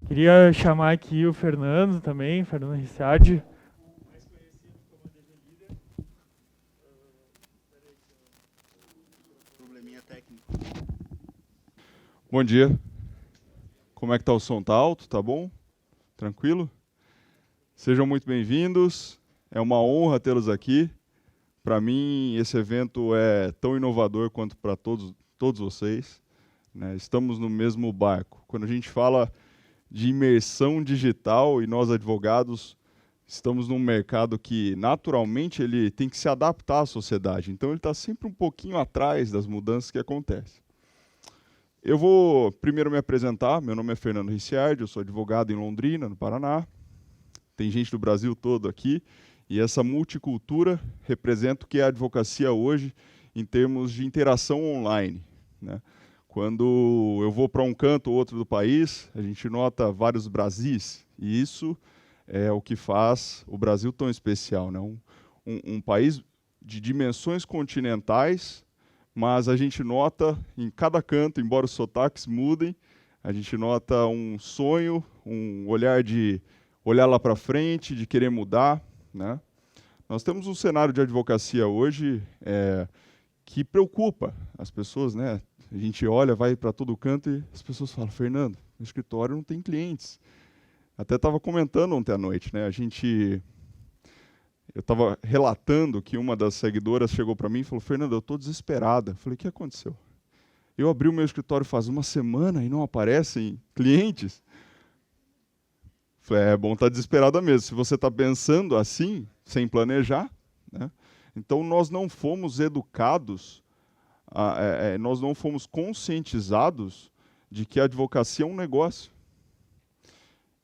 Queria chamar aqui o Fernando também, Fernando Ricciardi. Mais conhecido como DG Líder. Probleminha técnico. Bom dia. Como é que tá o som? Tá alto? Tá bom? Tranquilo? Sejam muito bem-vindos. É uma honra tê-los aqui. Para mim, esse evento é tão inovador quanto para todos vocês, né? Estamos no mesmo barco. Quando a gente fala de imersão digital e nós advogados estamos num mercado que naturalmente ele tem que se adaptar à sociedade. Então ele está sempre um pouquinho atrás das mudanças que acontecem. Eu vou primeiro me apresentar. Meu nome é Fernando Ricciardi, eu sou advogado em Londrina, no Paraná. Tem gente do Brasil todo aqui. E essa multicultura representa o que é a advocacia hoje em termos de interação online, né? Quando eu vou para um canto ou outro do país, a gente nota vários Brasis, e isso é o que faz o Brasil tão especial, né? Um país de dimensões continentais, mas a gente nota em cada canto, embora os sotaques mudem, a gente nota um sonho, um olhar de olhar lá para frente, de querer mudar, né? Nós temos um cenário de advocacia hoje que preocupa as pessoas, né? A gente olha, vai para todo canto e as pessoas falam: Fernando, no escritório não tem clientes. Até estava comentando ontem à noite, né? Eu estava relatando que uma das seguidoras chegou para mim e falou: Fernando, eu estou desesperada. Eu falei: o que aconteceu? Eu abri o meu escritório faz uma semana e não aparecem clientes. Falei: é bom estar desesperada mesmo. Se você está pensando assim, sem planejar, né? Então nós não fomos educados, nós não fomos conscientizados de que a advocacia é um negócio.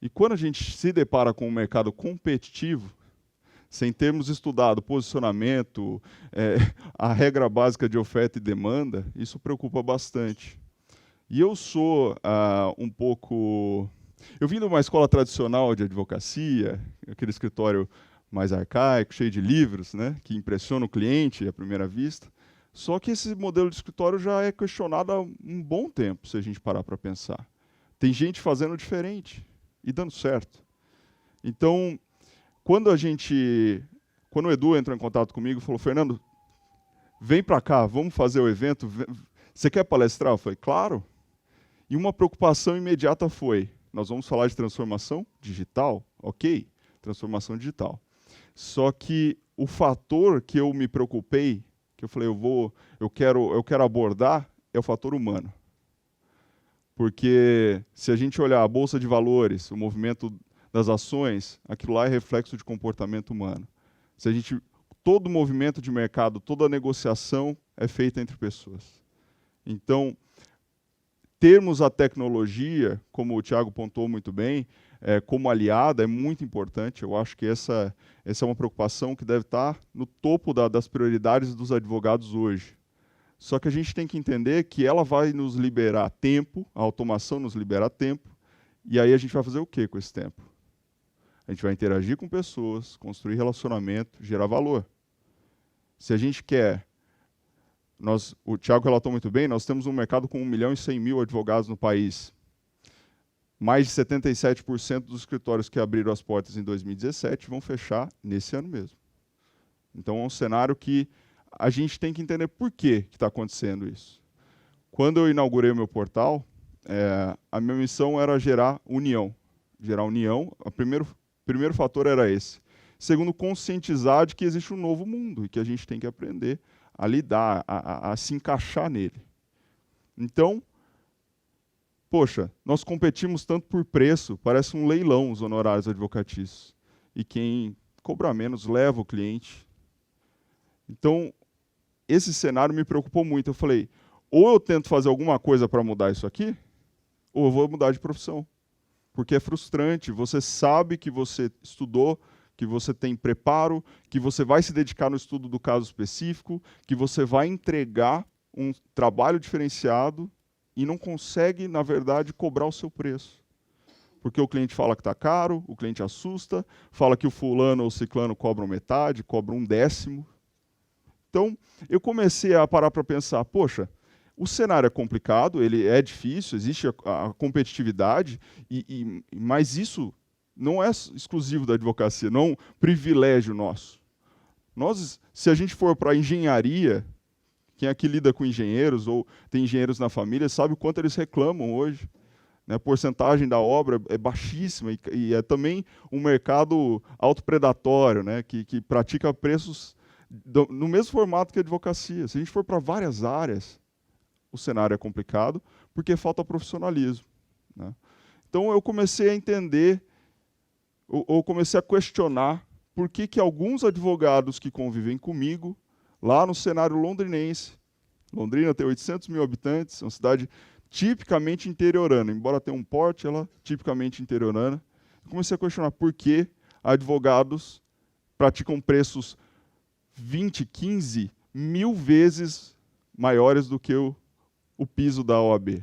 E quando a gente se depara com um mercado competitivo, sem termos estudado posicionamento, a regra básica de oferta e demanda, isso preocupa bastante. E eu sou um pouco... Eu vim de uma escola tradicional de advocacia, aquele escritório mais arcaico, cheio de livros, né, que impressiona o cliente à primeira vista. Só que esse modelo de escritório já é questionado há um bom tempo, se a gente parar para pensar. Tem gente fazendo diferente e dando certo. Então, quando o Edu entrou em contato comigo e falou: Fernando, vem para cá, vamos fazer o evento, você quer palestrar? Eu falei: claro. E uma preocupação imediata foi: nós vamos falar de transformação digital? Ok, transformação digital. Só que o fator que eu me preocupei, que eu falei, eu quero abordar, é o fator humano. Porque se a gente olhar a bolsa de valores, o movimento das ações, aquilo lá é reflexo de comportamento humano. Todo movimento de mercado, toda negociação é feita entre pessoas. Então, termos a tecnologia, como o Thiago pontuou muito bem, como aliada, é muito importante. Eu acho que essa é uma preocupação que deve estar no topo das prioridades dos advogados hoje. Só que a gente tem que entender que ela vai nos liberar tempo, a automação nos libera tempo, e aí a gente vai fazer o quê com esse tempo? A gente vai interagir com pessoas, construir relacionamento, gerar valor. Se a gente quer... o Thiago relatou muito bem, nós temos um mercado com 1.100.000 advogados no país. Mais de 77% dos escritórios que abriram as portas em 2017 vão fechar nesse ano mesmo. Então é um cenário que a gente tem que entender por que está acontecendo isso. Quando eu inaugurei o meu portal, a minha missão era gerar união. Gerar união, o primeiro fator era esse. Segundo, conscientizar de que existe um novo mundo e que a gente tem que aprender a lidar, a se encaixar nele. Então, poxa, nós competimos tanto por preço, parece um leilão os honorários advocatícios. E quem cobra menos leva o cliente. Então, esse cenário me preocupou muito. Eu falei, ou eu tento fazer alguma coisa para mudar isso aqui, ou eu vou mudar de profissão. Porque é frustrante, você sabe que você estudou, que você tem preparo, que você vai se dedicar no estudo do caso específico, que você vai entregar um trabalho diferenciado e não consegue, na verdade, cobrar o seu preço. Porque o cliente fala que está caro, o cliente assusta, fala que o fulano ou ciclano cobram metade, cobram 1/10. Então, eu comecei a parar para pensar, poxa, O cenário é complicado, ele é difícil, existe a competitividade, mas isso não é exclusivo da advocacia, não é um privilégio nosso. Nós, se a gente for para a engenharia, quem aqui lida com engenheiros ou tem engenheiros na família, sabe o quanto eles reclamam hoje. Né? A porcentagem da obra é baixíssima e é também um mercado autopredatório, né? que pratica preços no mesmo formato que a advocacia. Se a gente for para várias áreas, o cenário é complicado porque falta profissionalismo. Né? Então eu comecei a entender, ou comecei a questionar por que alguns advogados que convivem comigo, lá no cenário londrinense, Londrina tem 800 mil habitantes, é uma cidade tipicamente interiorana, embora tenha um porte, ela é tipicamente interiorana. Comecei a questionar por que advogados praticam preços 20, 15, 1000 vezes maiores do que o piso da OAB.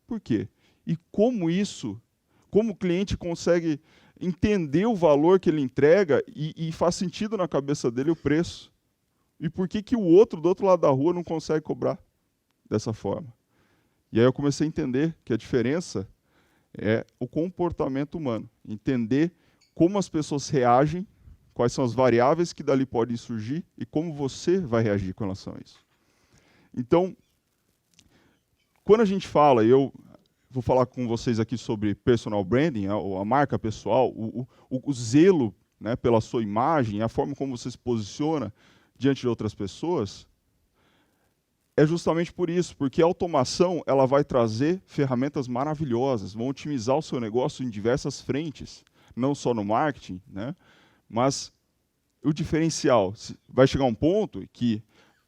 Por quê? E como o cliente consegue entender o valor que ele entrega e faz sentido na cabeça dele o preço. E por que o outro, do outro lado da rua, não consegue cobrar dessa forma? E aí eu comecei a entender que a diferença é o comportamento humano. Entender como as pessoas reagem, quais são as variáveis que dali podem surgir e como você vai reagir com relação a isso. Então, quando a gente fala, eu vou falar com vocês aqui sobre personal branding, a marca pessoal, o zelo, né, pela sua imagem, a forma como você se posiciona diante de outras pessoas, é justamente por isso, porque a automação ela vai trazer ferramentas maravilhosas, vão otimizar o seu negócio em diversas frentes, não só no marketing, né, mas o diferencial vai chegar um ponto que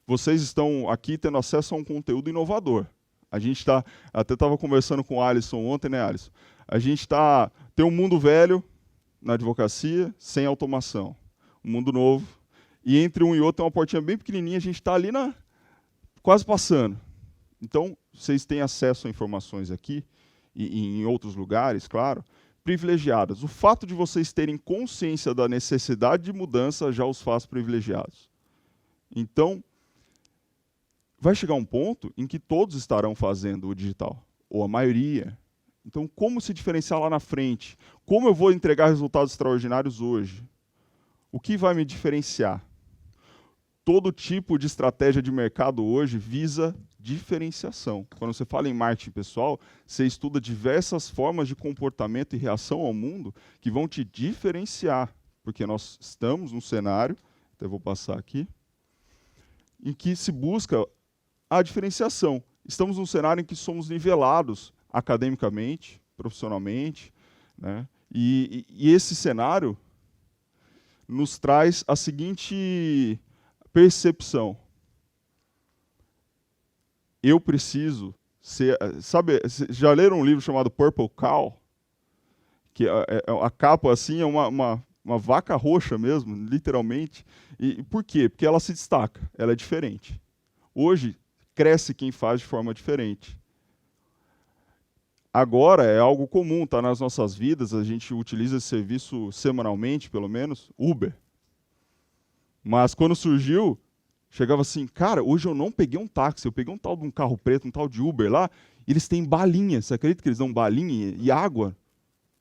vocês estão aqui tendo acesso a um conteúdo inovador. A gente até estava conversando com o Alisson ontem, né, Alisson? A gente tem um mundo velho na advocacia sem automação, um mundo novo, e entre um e outro tem uma portinha bem pequenininha, a gente está ali quase passando. Então, vocês têm acesso a informações aqui, e em outros lugares, claro, privilegiadas. O fato de vocês terem consciência da necessidade de mudança já os faz privilegiados. Então, vai chegar um ponto em que todos estarão fazendo o digital, ou a maioria. Então, como se diferenciar lá na frente? Como eu vou entregar resultados extraordinários hoje? O que vai me diferenciar? Todo tipo de estratégia de mercado hoje visa diferenciação. Quando você fala em marketing pessoal, você estuda diversas formas de comportamento e reação ao mundo que vão te diferenciar, porque nós estamos num cenário, até vou passar aqui, em que se busca a diferenciação. Estamos num cenário em que somos nivelados academicamente, profissionalmente, né? E esse cenário nos traz a seguinte percepção. Eu preciso ser... Sabe, já leram um livro chamado Purple Cow? Que a capa assim é uma vaca roxa mesmo, literalmente. E por quê? Porque ela se destaca, ela é diferente. Hoje, cresce quem faz de forma diferente. Agora é algo comum, está nas nossas vidas, a gente utiliza esse serviço semanalmente, pelo menos, Uber. Mas quando surgiu, chegava assim, cara, hoje eu não peguei um táxi, eu peguei um tal de um carro preto, um tal de Uber lá, e eles têm balinha, você acredita que eles dão balinha e água?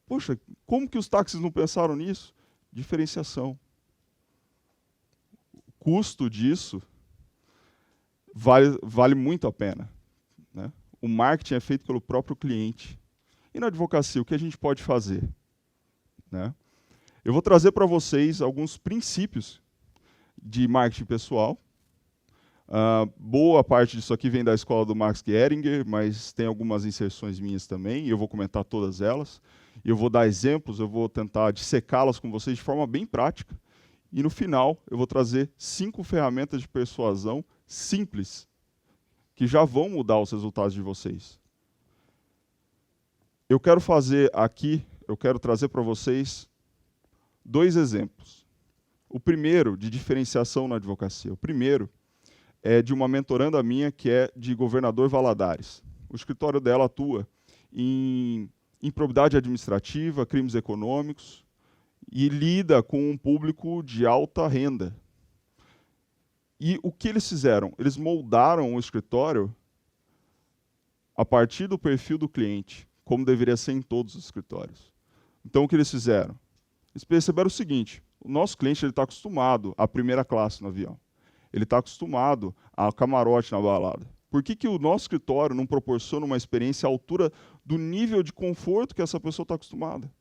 Poxa, como que os táxis não pensaram nisso? Diferenciação. O custo disso vale muito a pena. Né? O marketing é feito pelo próprio cliente. E na advocacia, o que a gente pode fazer? Né? Eu vou trazer para vocês alguns princípios de marketing pessoal. Boa parte disso aqui vem da escola do Max Gehringer, mas tem algumas inserções minhas também, e eu vou comentar todas elas. Eu vou dar exemplos, eu vou tentar dissecá-las com vocês de forma bem prática. E no final, eu vou trazer 5 ferramentas de persuasão simples, que já vão mudar os resultados de vocês. Eu quero trazer para vocês 2 exemplos. O primeiro, de diferenciação na advocacia. O primeiro é de uma mentoranda minha, que é de Governador Valadares. O escritório dela atua em improbidade administrativa, crimes econômicos, e lida com um público de alta renda. E o que eles fizeram? Eles moldaram o escritório a partir do perfil do cliente, como deveria ser em todos os escritórios. Então, o que eles fizeram? Eles perceberam o seguinte: o nosso cliente está acostumado à primeira classe no avião. Ele está acostumado a camarote na balada. Por que o nosso escritório não proporciona uma experiência à altura do nível de conforto que essa pessoa está acostumada?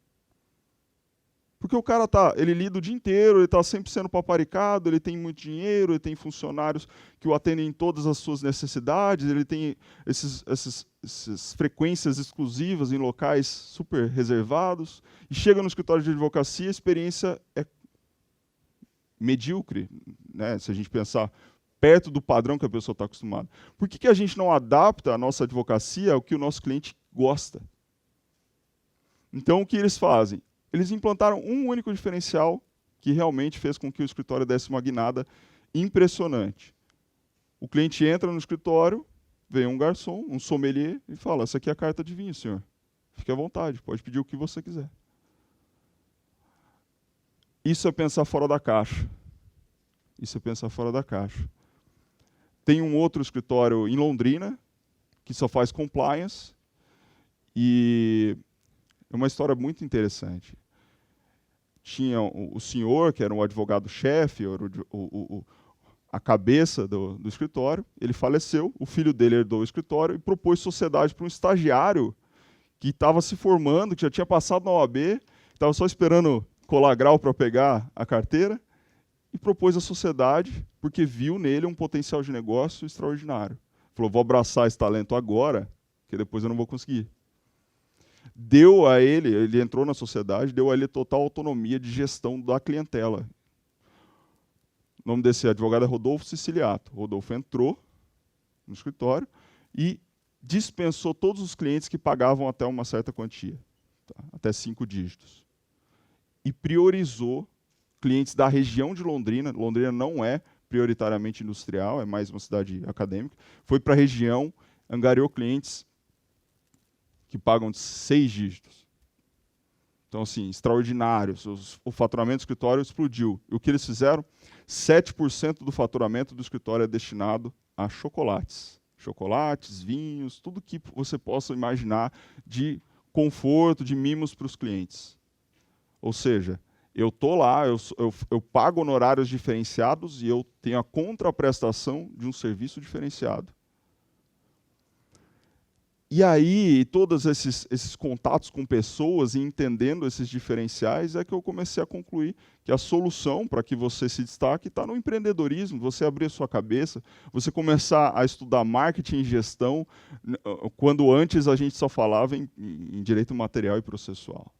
Porque o cara ele lida o dia inteiro, ele está sempre sendo paparicado, ele tem muito dinheiro, ele tem funcionários que o atendem em todas as suas necessidades, ele tem essas frequências exclusivas em locais super reservados, e chega no escritório de advocacia, a experiência é medíocre, né, se a gente pensar perto do padrão que a pessoa está acostumada. Por que a gente não adapta a nossa advocacia ao que o nosso cliente gosta? Então, o que eles fazem? Eles implantaram um único diferencial que realmente fez com que o escritório desse uma guinada impressionante. O cliente entra no escritório, vem um garçom, um sommelier, e fala: essa aqui é a carta de vinho, senhor. Fique à vontade, pode pedir o que você quiser. Isso é pensar fora da caixa. Isso é pensar fora da caixa. Tem um outro escritório em Londrina, que só faz compliance, e é uma história muito interessante. Tinha o senhor, que era um advogado-chefe, a cabeça do escritório, ele faleceu, o filho dele herdou o escritório e propôs sociedade para um estagiário que estava se formando, que já tinha passado na OAB, estava só esperando colar grau para pegar a carteira, e propôs a sociedade porque viu nele um potencial de negócio extraordinário. Falou: vou abraçar esse talento agora, que depois eu não vou conseguir. Deu a ele entrou na sociedade, deu a ele total autonomia de gestão da clientela. O nome desse advogado é Rodolfo Siciliato. Rodolfo entrou no escritório e dispensou todos os clientes que pagavam até uma certa quantia, tá? Até 5 dígitos. E priorizou clientes da região de Londrina. Londrina não é prioritariamente industrial, é mais uma cidade acadêmica. Foi para a região, angariou clientes que pagam de 6 dígitos. Então, assim, extraordinários. O faturamento do escritório explodiu. E o que eles fizeram? 7% do faturamento do escritório é destinado a chocolates. Chocolates, vinhos, tudo que você possa imaginar de conforto, de mimos para os clientes. Ou seja, eu estou lá, eu pago honorários diferenciados e eu tenho a contraprestação de um serviço diferenciado. E aí, todos esses contatos com pessoas e entendendo esses diferenciais, é que eu comecei a concluir que a solução para que você se destaque está no empreendedorismo, você abrir a sua cabeça, você começar a estudar marketing e gestão, quando antes a gente só falava em direito material e processual.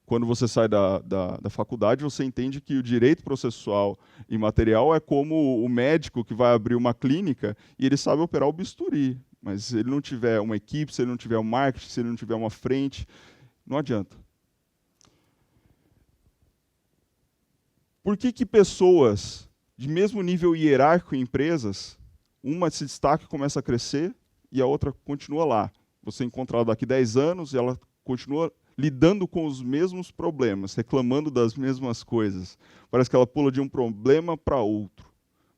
Quando você sai da faculdade, você entende que o direito processual e material é como o médico que vai abrir uma clínica e ele sabe operar o bisturi. Mas se ele não tiver uma equipe, se ele não tiver um marketing, se ele não tiver uma frente, não adianta. Por que pessoas de mesmo nível hierárquico em empresas, uma se destaca e começa a crescer e a outra continua lá? Você encontra ela daqui 10 anos e ela continua lidando com os mesmos problemas, reclamando das mesmas coisas. Parece que ela pula de um problema para outro.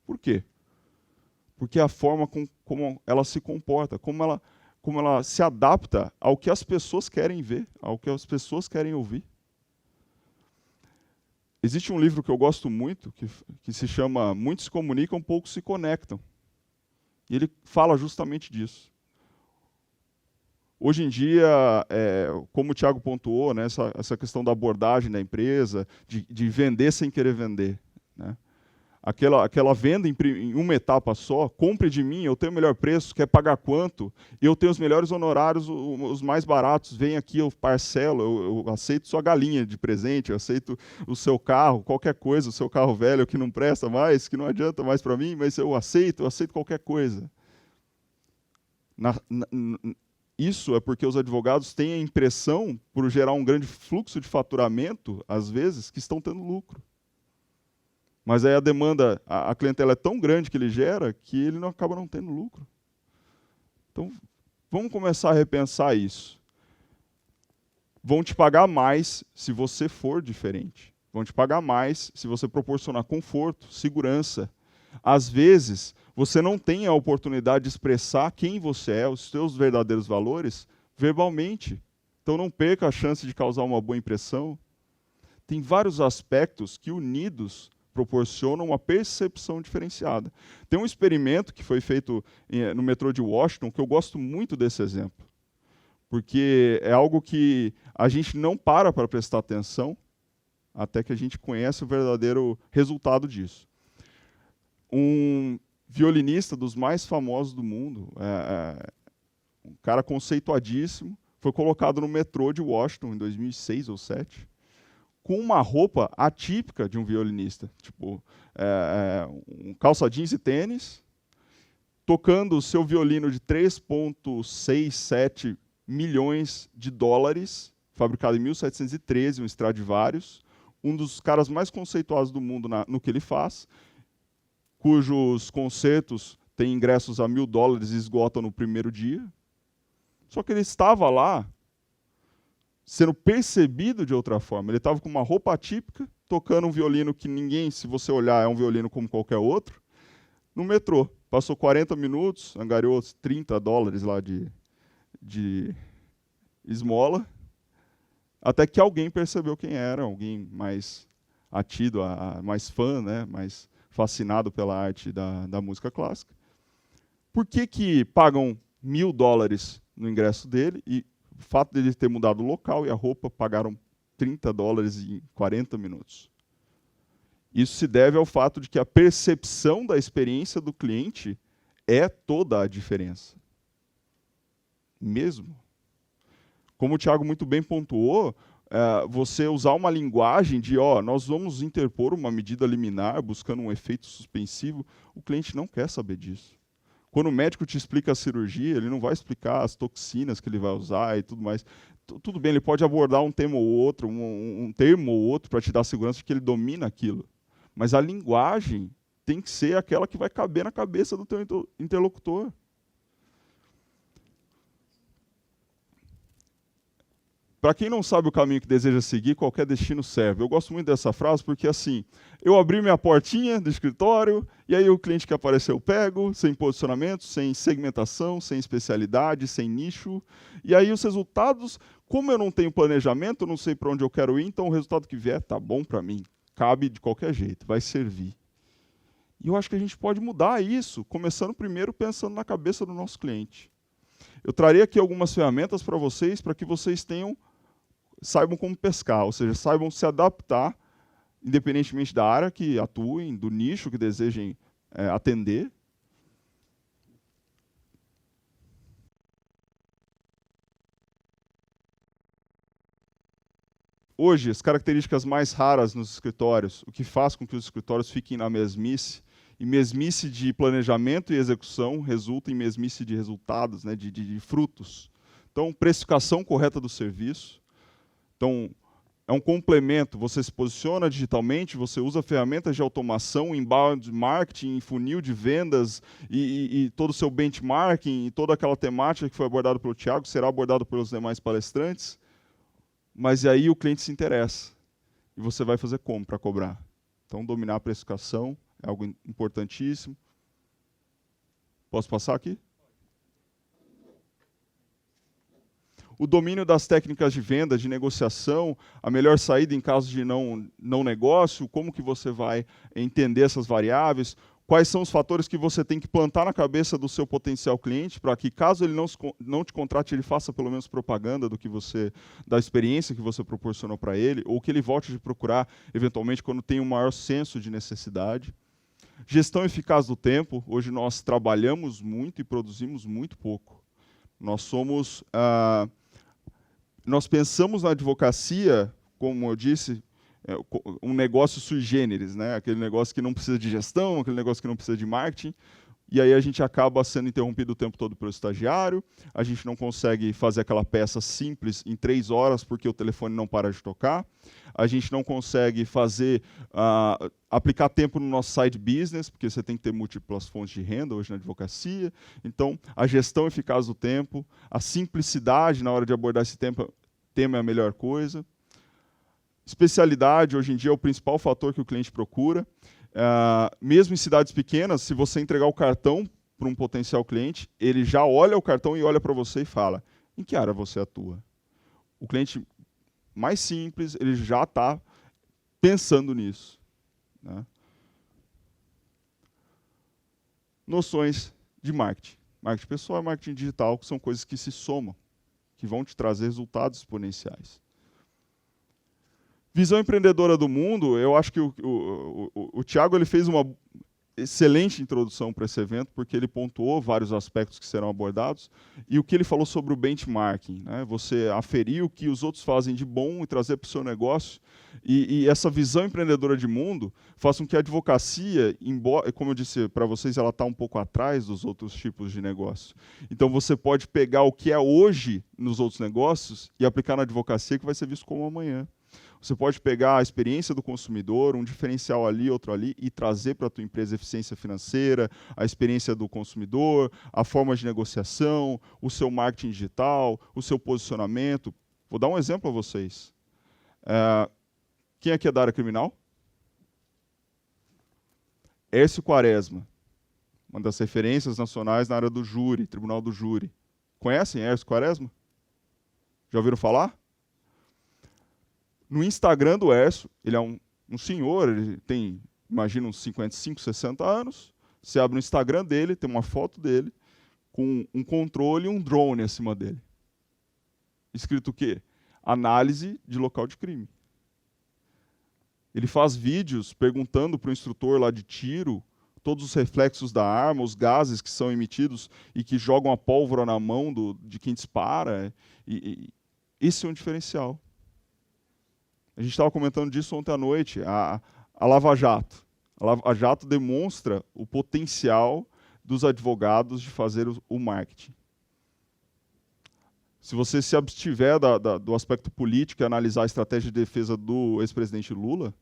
Por quê? Porque a forma como ela se comporta, como ela se adapta ao que as pessoas querem ver, ao que as pessoas querem ouvir. Existe um livro que eu gosto muito, que se chama Muitos se comunicam, poucos se conectam. E ele fala justamente disso. Hoje em dia, como o Thiago pontuou, né, essa questão da abordagem da empresa, de vender sem querer vender, né? Aquela venda em uma etapa só, compre de mim, eu tenho o melhor preço, quer pagar quanto? Eu tenho os melhores honorários, os mais baratos, vem aqui, eu parcelo, eu aceito sua galinha de presente, eu aceito o seu carro, qualquer coisa, o seu carro velho que não presta mais, que não adianta mais para mim, mas eu aceito qualquer coisa. Isso é porque os advogados têm a impressão, por gerar um grande fluxo de faturamento, às vezes, que estão tendo lucro. Mas aí a demanda, a clientela é tão grande que ele gera, que ele não acaba não tendo lucro. Então, vamos começar a repensar isso. Vão te pagar mais se você for diferente. Vão te pagar mais se você proporcionar conforto, segurança. Às vezes, você não tem a oportunidade de expressar quem você é, os seus verdadeiros valores, verbalmente. Então não perca a chance de causar uma boa impressão. Tem vários aspectos que, unidos, proporcionam uma percepção diferenciada. Tem um experimento que foi feito no metrô de Washington, que eu gosto muito desse exemplo, porque é algo que a gente não para prestar atenção até que a gente conhece o verdadeiro resultado disso. Um violinista dos mais famosos do mundo, um cara conceituadíssimo, foi colocado no metrô de Washington em 2006 ou 2007, com uma roupa atípica de um violinista, tipo um calça jeans e tênis, tocando o seu violino de 3,67 milhões de dólares, fabricado em 1713, um Stradivarius, um dos caras mais conceituados do mundo no que ele faz, cujos concertos têm ingressos a $1.000 e esgotam no primeiro dia. Só que ele estava lá sendo percebido de outra forma. Ele estava com uma roupa atípica, tocando um violino que ninguém, se você olhar, é um violino como qualquer outro, no metrô. Passou 40 minutos, angariou $30 lá de esmola, até que alguém percebeu quem era, alguém mais atido, mais fã, né, mais fascinado pela arte da música clássica. Por que pagam $1.000 no ingresso dele e o fato dele ter mudado o local e a roupa pagaram $30 em 40 minutos? Isso se deve ao fato de que a percepção da experiência do cliente é toda a diferença. Mesmo. Como o Thiago muito bem pontuou, você usar uma linguagem de, nós vamos interpor uma medida liminar buscando um efeito suspensivo, o cliente não quer saber disso. Quando o médico te explica a cirurgia, ele não vai explicar as toxinas que ele vai usar e tudo mais. Tudo bem, ele pode abordar um tema ou outro, um termo ou outro para te dar segurança de que ele domina aquilo. Mas a linguagem tem que ser aquela que vai caber na cabeça do teu interlocutor. Para quem não sabe o caminho que deseja seguir, qualquer destino serve. Eu gosto muito dessa frase porque, assim, eu abri minha portinha do escritório e aí o cliente que apareceu eu pego, sem posicionamento, sem segmentação, sem especialidade, sem nicho. E aí os resultados, como eu não tenho planejamento, eu não sei para onde eu quero ir, então o resultado que vier tá bom para mim. Cabe de qualquer jeito, vai servir. E eu acho que a gente pode mudar isso, começando primeiro pensando na cabeça do nosso cliente. Eu trarei aqui algumas ferramentas para vocês, para que vocês saibam como pescar, ou seja, saibam se adaptar, independentemente da área que atuem, do nicho que desejem atender. Hoje, as características mais raras nos escritórios, o que faz com que os escritórios fiquem na mesmice, e mesmice de planejamento e execução resulta em mesmice de resultados, né, de frutos. Então, precificação correta do serviço. Então, é um complemento, você se posiciona digitalmente, você usa ferramentas de automação, inbound marketing, funil de vendas e todo o seu benchmarking e toda aquela temática que foi abordada pelo Thiago, será abordado pelos demais palestrantes, mas aí o cliente se interessa e você vai fazer como para cobrar? Então, dominar a precificação é algo importantíssimo. Posso passar aqui? O domínio das técnicas de venda, de negociação, a melhor saída em caso de não negócio, como que você vai entender essas variáveis, quais são os fatores que você tem que plantar na cabeça do seu potencial cliente para que, caso ele não te contrate, ele faça pelo menos propaganda da experiência que você proporcionou para ele, ou que ele volte a te procurar, eventualmente, quando tem um maior senso de necessidade. Gestão eficaz do tempo. Hoje nós trabalhamos muito e produzimos muito pouco. Nós pensamos na advocacia, como eu disse, um negócio sui generis, né? Aquele negócio que não precisa de gestão, aquele negócio que não precisa de marketing, e aí a gente acaba sendo interrompido o tempo todo pelo estagiário, a gente não consegue fazer aquela peça simples em 3 horas porque o telefone não para de tocar, a gente não consegue aplicar tempo no nosso side business, porque você tem que ter múltiplas fontes de renda hoje na advocacia. Então, a gestão eficaz do tempo, a simplicidade na hora de abordar esse tema é a melhor coisa. Especialidade, hoje em dia, é o principal fator que o cliente procura. mesmo em cidades pequenas, se você entregar o cartão para um potencial cliente, ele já olha o cartão e olha para você e fala, em que área você atua? O cliente mais simples, ele já está pensando nisso. Né? Noções de marketing. Marketing pessoal e marketing digital, que são coisas que se somam, que vão te trazer resultados exponenciais. Visão empreendedora do mundo, eu acho que o Thiago ele fez uma excelente introdução para esse evento, porque ele pontuou vários aspectos que serão abordados, e o que ele falou sobre o benchmarking, né? Você aferir o que os outros fazem de bom e trazer para o seu negócio, e essa visão empreendedora de mundo faz com que a advocacia, embora, como eu disse para vocês, ela está um pouco atrás dos outros tipos de negócio. Então você pode pegar o que é hoje nos outros negócios e aplicar na advocacia, que vai ser visto como amanhã. Você pode pegar a experiência do consumidor, um diferencial ali, outro ali, e trazer para a tua empresa eficiência financeira, a experiência do consumidor, a forma de negociação, o seu marketing digital, o seu posicionamento. Vou dar um exemplo a vocês. Quem aqui é da área criminal? Hércio Quaresma, uma das referências nacionais na área do júri, Tribunal do Júri. Conhecem Hércio Quaresma? Já ouviram falar? No Instagram do Hércio, ele é um senhor, ele tem, imagina, uns 55, 60 anos. Você abre o Instagram dele, tem uma foto dele, com um controle e um drone acima dele. Escrito o quê? Análise de local de crime. Ele faz vídeos perguntando para o instrutor lá de tiro todos os reflexos da arma, os gases que são emitidos e que jogam a pólvora na mão de quem dispara. Esse é um diferencial. A gente estava comentando disso ontem à noite, a Lava Jato. A Lava Jato demonstra o potencial dos advogados de fazer o marketing. Se você se abstiver do aspecto político e analisar a estratégia de defesa do ex-presidente Lula,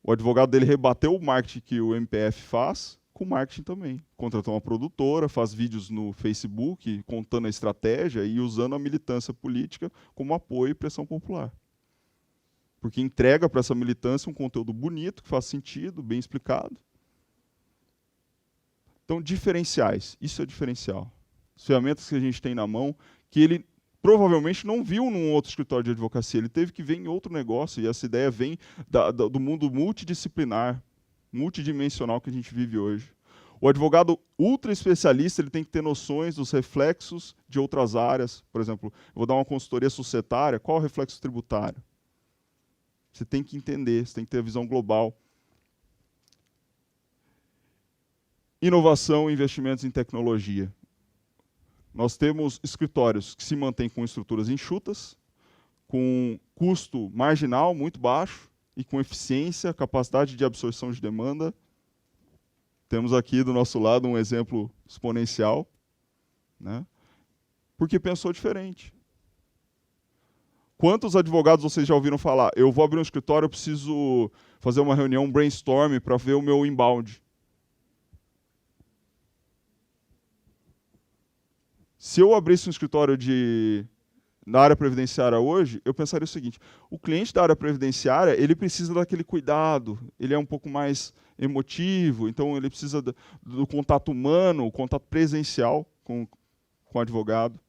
o advogado dele rebateu o marketing que o MPF faz com marketing também. Contratou uma produtora, faz vídeos no Facebook contando a estratégia e usando a militância política como apoio e pressão popular. Porque entrega para essa militância um conteúdo bonito, que faz sentido, bem explicado. Então, diferenciais. Isso é diferencial. As ferramentas que a gente tem na mão, que ele provavelmente não viu num outro escritório de advocacia. Ele teve que ver em outro negócio, e essa ideia vem do mundo multidisciplinar, multidimensional que a gente vive hoje. O advogado ultra especialista ele tem que ter noções dos reflexos de outras áreas. Por exemplo, eu vou dar uma consultoria societária, qual é o reflexo tributário? Você tem que entender, você tem que ter a visão global. Inovação e investimentos em tecnologia. Nós temos escritórios que se mantêm com estruturas enxutas, com custo marginal muito baixo e com eficiência, capacidade de absorção de demanda. Temos aqui do nosso lado um exemplo exponencial, né? Porque pensou diferente. Quantos advogados vocês já ouviram falar? Eu vou abrir um escritório, eu preciso fazer uma reunião, um brainstorm para ver o meu inbound. Se eu abrisse um escritório na área previdenciária hoje, eu pensaria o seguinte, o cliente da área previdenciária, ele precisa daquele cuidado, ele é um pouco mais emotivo, então ele precisa do contato humano, o contato presencial com o advogado.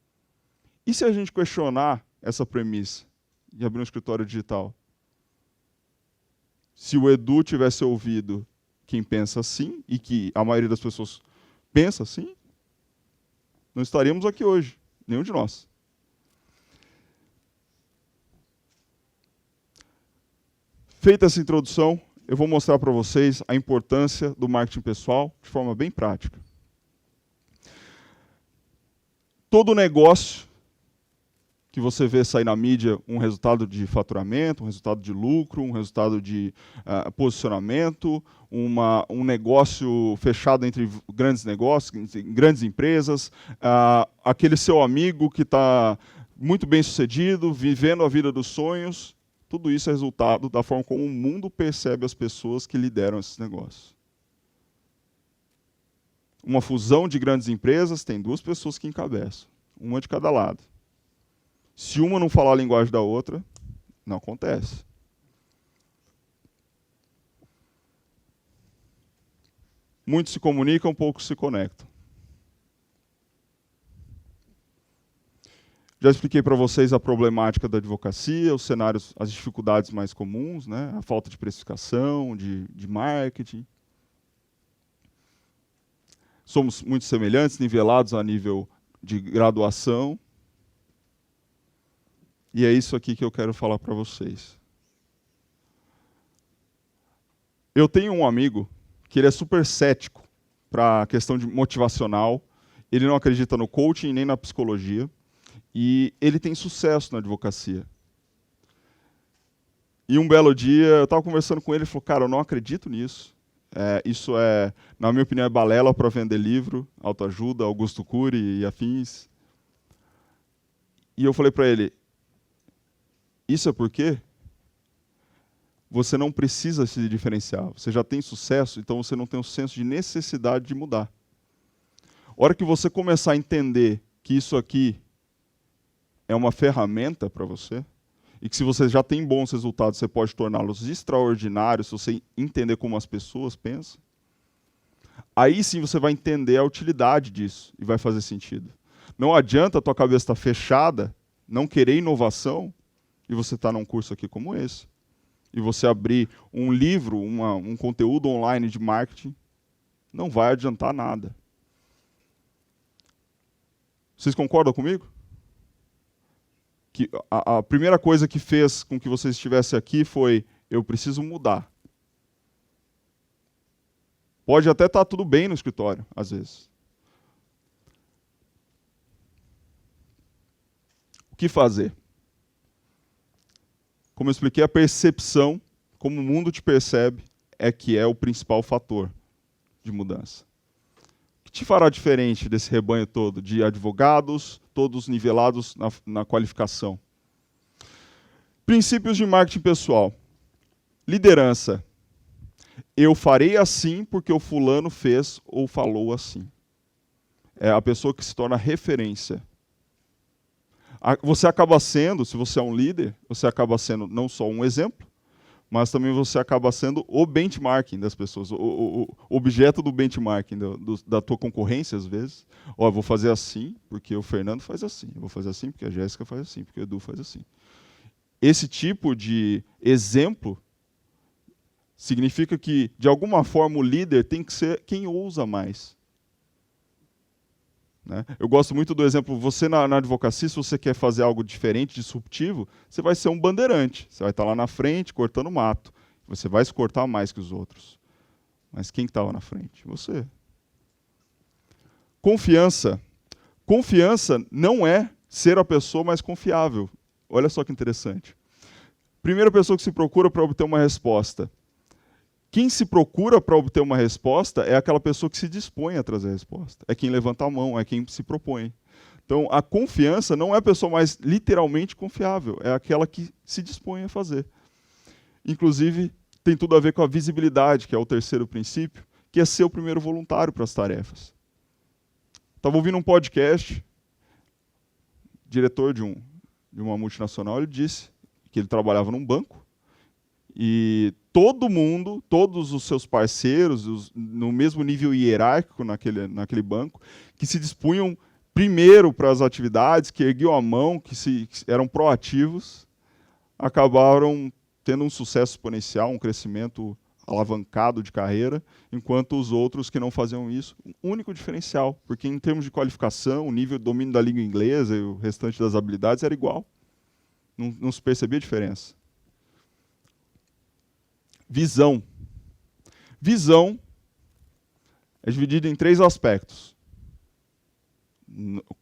E se a gente questionar essa premissa e abrir um escritório digital? Se o Edu tivesse ouvido quem pensa assim, e que a maioria das pessoas pensa assim, não estaríamos aqui hoje, nenhum de nós. Feita essa introdução, eu vou mostrar para vocês a importância do marketing pessoal de forma bem prática. Todo negócio que você vê sair na mídia um resultado de faturamento, um resultado de lucro, um resultado de posicionamento, um negócio fechado entre grandes negócios, grandes empresas, aquele seu amigo que está muito bem sucedido, vivendo a vida dos sonhos, tudo isso é resultado da forma como o mundo percebe as pessoas que lideram esses negócios. Uma fusão de grandes empresas tem duas pessoas que encabeçam, uma de cada lado. Se uma não falar a linguagem da outra, não acontece. Muitos se comunicam, poucos se conectam. Já expliquei para vocês a problemática da advocacia, os cenários, as dificuldades mais comuns, né? A falta de precificação, de marketing. Somos muito semelhantes, nivelados a nível de graduação. E é isso aqui que eu quero falar para vocês. Eu tenho um amigo que ele é super cético para a questão de motivacional. Ele não acredita no coaching nem na psicologia. E ele tem sucesso na advocacia. E um belo dia, eu estava conversando com ele, ele falou, cara, eu não acredito nisso. Isso é, na minha opinião, é balela para vender livro, autoajuda, Augusto Cury e afins. E eu falei para ele, isso é porque você não precisa se diferenciar. Você já tem sucesso, então você não tem o senso de necessidade de mudar. A hora que você começar a entender que isso aqui é uma ferramenta para você, e que se você já tem bons resultados, você pode torná-los extraordinários, se você entender como as pessoas pensam, aí sim você vai entender a utilidade disso, e vai fazer sentido. Não adianta a tua cabeça estar fechada, não querer inovação, e você estar num curso aqui como esse, e você abrir um livro, um conteúdo online de marketing, não vai adiantar nada. Vocês concordam comigo? Que a primeira coisa que fez com que você estivesse aqui foi, eu preciso mudar. Pode até estar tudo bem no escritório, às vezes. O que fazer? Como eu expliquei, a percepção, como o mundo te percebe, é que é o principal fator de mudança. O que te fará diferente desse rebanho todo de advogados, todos nivelados na qualificação? Princípios de marketing pessoal. Liderança. Eu farei assim porque o fulano fez ou falou assim. É a pessoa que se torna referência. Você acaba sendo, se você é um líder, você acaba sendo não só um exemplo, mas também você acaba sendo o benchmarking das pessoas, o objeto do benchmarking da tua concorrência, às vezes. Ó, eu vou fazer assim, porque o Fernando faz assim. Eu vou fazer assim, porque a Jéssica faz assim, porque o Edu faz assim. Esse tipo de exemplo significa que, de alguma forma, o líder tem que ser quem ousa mais. Né? Eu gosto muito do exemplo, você na advocacia, se você quer fazer algo diferente, disruptivo, você vai ser um bandeirante. Você vai estar lá na frente, cortando mato. Você vai se cortar mais que os outros. Mas quem está lá na frente? Você. Confiança. Confiança não é ser a pessoa mais confiável. Olha só que interessante. Primeira pessoa que se procura para obter uma resposta. Quem se procura para obter uma resposta é aquela pessoa que se dispõe a trazer a resposta. É quem levanta a mão, é quem se propõe. Então, a confiança não é a pessoa mais literalmente confiável, é aquela que se dispõe a fazer. Inclusive, tem tudo a ver com a visibilidade, que é o terceiro princípio, que é ser o primeiro voluntário para as tarefas. Estava ouvindo um podcast, diretor de uma multinacional, ele disse que ele trabalhava num banco, e todo mundo, todos os seus parceiros, no mesmo nível hierárquico naquele banco, que se dispunham primeiro para as atividades, que erguiam a mão, que eram proativos, acabaram tendo um sucesso exponencial, um crescimento alavancado de carreira, enquanto os outros que não faziam isso, um único diferencial, porque em termos de qualificação, o nível de domínio da língua inglesa e o restante das habilidades era igual. Não se percebia a diferença. Visão. Visão é dividida em 3 aspectos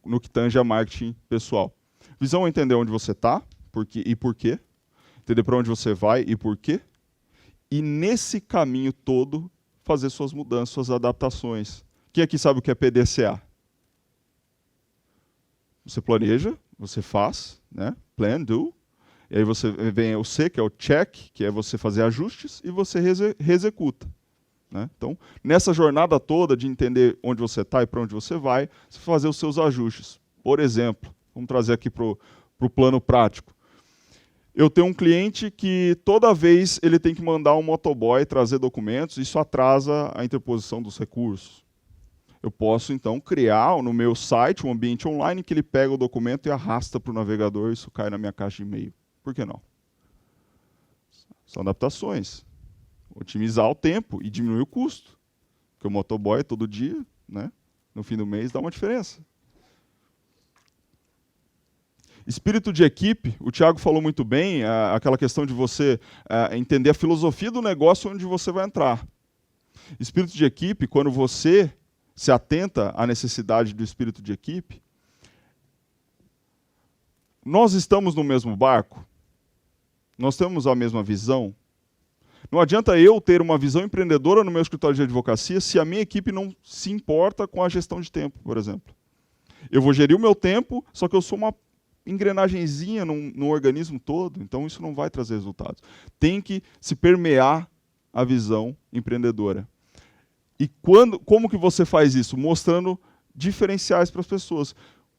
no que tange a marketing pessoal. Visão é entender onde você está e por quê. Entender para onde você vai e por quê. E nesse caminho todo, fazer suas mudanças, suas adaptações. Quem aqui sabe o que é PDCA? Você planeja, você faz, né? Plan, do. E aí você vem o C, que é o check, que é você fazer ajustes, e você reexecuta. Né? Então, nessa jornada toda de entender onde você está e para onde você vai, você fazer os seus ajustes. Por exemplo, vamos trazer aqui para o plano prático. Eu tenho um cliente que toda vez ele tem que mandar um motoboy trazer documentos, isso atrasa a interposição dos recursos. Eu posso, então, criar no meu site um ambiente online que ele pega o documento e arrasta para o navegador e isso cai na minha caixa de e-mail. Por que não? São adaptações. Otimizar o tempo e diminuir o custo. Porque o motoboy todo dia, né, no fim do mês, dá uma diferença. Espírito de equipe, o Thiago falou muito bem, aquela questão de você entender a filosofia do negócio onde você vai entrar. Espírito de equipe, quando você se atenta à necessidade do espírito de equipe, nós estamos no mesmo barco? Nós temos a mesma visão? Não adianta eu ter uma visão empreendedora no meu escritório de advocacia se a minha equipe não se importa com a gestão de tempo, por exemplo. Eu vou gerir o meu tempo, só que eu sou uma engrenagenzinha no organismo todo, então isso não vai trazer resultados. Tem que se permear a visão empreendedora. E como que você faz isso? Mostrando diferenciais para as pessoas.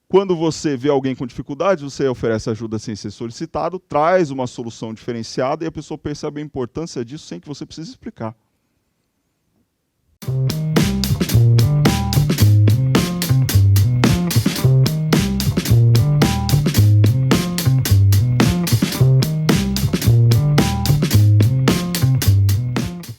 Quando você vê alguém com dificuldade, você oferece ajuda sem ser solicitado, traz uma solução diferenciada e a pessoa percebe a importância disso sem que você precise explicar.